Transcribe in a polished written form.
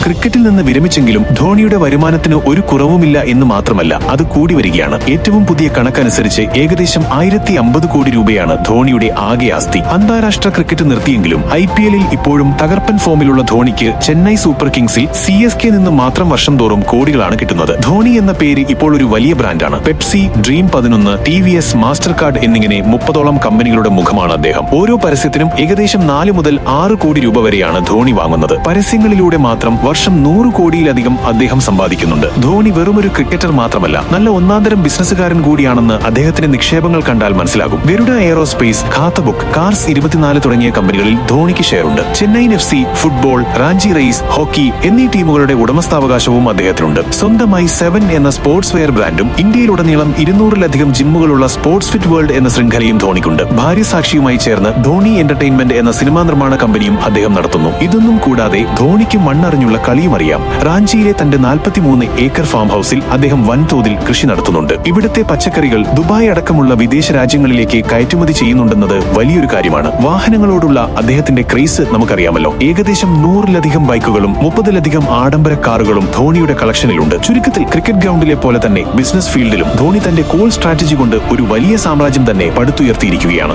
ക്രിക്കറ്റിൽ നിന്ന് വിരമിച്ചെങ്കിലും ധോണിയുടെ വരുമാനത്തിന് ഒരു കുറവുമില്ല എന്ന് മാത്രമല്ല, അത് കൂടി വരികയാണ്. ഏറ്റവും പുതിയ കണക്കനുസരിച്ച് ഏകദേശം 1050 കോടി രൂപയാണ് ധോണിയുടെ ആകെ ആസ്തി. അന്താരാഷ്ട്ര ക്രിക്കറ്റ് നിർത്തിയെങ്കിലും IPL-ൽ ഇപ്പോഴും തകർപ്പൻ ഫോമിലുള്ള ധോണിക്ക് ചെന്നൈ സൂപ്പർ കിങ്സിൽ CSK നിന്ന് മാത്രം വർഷം തോറും കോടികളാണ് കിട്ടുന്നത്. ധോണി എന്ന പേര് ഇപ്പോൾ ഒരു വലിയ ബ്രാൻഡാണ്. Pepsi, dream 11, TVS, master card എന്നിങ്ങനെ 30ഓളം കമ്പനികളുടെ മുഖമാണ് അദ്ദേഹം. ഓരോ പരസ്യത്തിനും ഏകദേശം 4 മുതൽ 6 കോടി രൂപ വരെയാണ് ധോണി വാങ്ങുന്നത്. പരസ്യങ്ങളിലൂടെ മാത്രം വർഷം 100 കോടിയിലധികം അദ്ദേഹം സമ്പാദിക്കുന്നുണ്ട്. ധോണി വെറുമൊരു ക്രിക്കറ്റർ മാത്രമല്ല, നല്ല ഒന്നാന്തരം ബിസിനസ്സുകാരൻ കൂടിയാണെന്ന് അദ്ദേഹത്തിന്റെ നിക്ഷേപങ്ങൾ കണ്ടാൽ മനസ്സിലാകും. ഗരുഡ എയറോസ്പേസ്, ഖാത്തബുക്ക്, കാർസ് 24 തുടങ്ങിയ കമ്പനികളിൽ ധോണിക്ക് ഷെയറുണ്ട്. Chennaiyin FC, football, Ranchi rays, hockey എന്നീ ടീമുകളുടെ ഉടമസ്ഥാവകാശവും അദ്ദേഹത്തിനുണ്ട്. സ്വന്തമായി 7 എന്ന സ്പോർട്സ് വെയർ ബ്രാൻഡും ഇന്ത്യയിലുടനീളം 200-ലധികം ജിമ്മുകളുള്ള സ്പോർട്സ് ഫിറ്റ് വേൾഡ് എന്ന ശൃംഖലയും ധോണിക്കുണ്ട്. ഭാര്യ സാക്ഷിയുമായി ചേർന്ന് ധോണി എന്റർടൈൻമെന്റ് എന്ന സിനിമാ നിർമ്മാണ കമ്പനിയും അദ്ദേഹം നടത്തുന്നു. ഇതൊന്നും കൂടാതെ ധോണിക്ക് മണ്ണറിഞ്ഞുള്ള കളിയും അറിയാം. റാഞ്ചിയിലെ തന്റെ 43 ഏക്കർ ഫാം ഹൌസിൽ അദ്ദേഹം വൻതോതിൽ കൃഷി നടത്തുന്നുണ്ട്. ഇവിടുത്തെ പച്ചക്കറികൾ ദുബായ് അടക്കമുള്ള വിദേശ രാജ്യങ്ങളിലേക്ക് കയറ്റുമതി ചെയ്യുന്നുണ്ടെന്നത് വലിയൊരു കാര്യമാണ്. വാഹനങ്ങളോടുള്ള അദ്ദേഹത്തിന്റെ ക്രേസ് നമുക്കറിയാമല്ലോ. ഏകദേശം 100-ലധികം ബൈക്കുകളും 30-ലധികം ആഡംബര കാറുകളും ധോണിയുടെ കളക്ഷനിലുണ്ട്. ചുരുക്കത്തിൽ ക്രിക്കറ്റ് ഗ്രൗണ്ടിലെ പോലെ തന്നെ ബിസിനസ് ഫീൽഡിലും ധോണി തന്റെ കോൾ സ്ട്രാറ്റജി കൊണ്ട് ഒരു വലിയ സാമ്രാജ്യം തന്നെ പടുത്തുയർത്തിയിരിക്കുകയാണ്.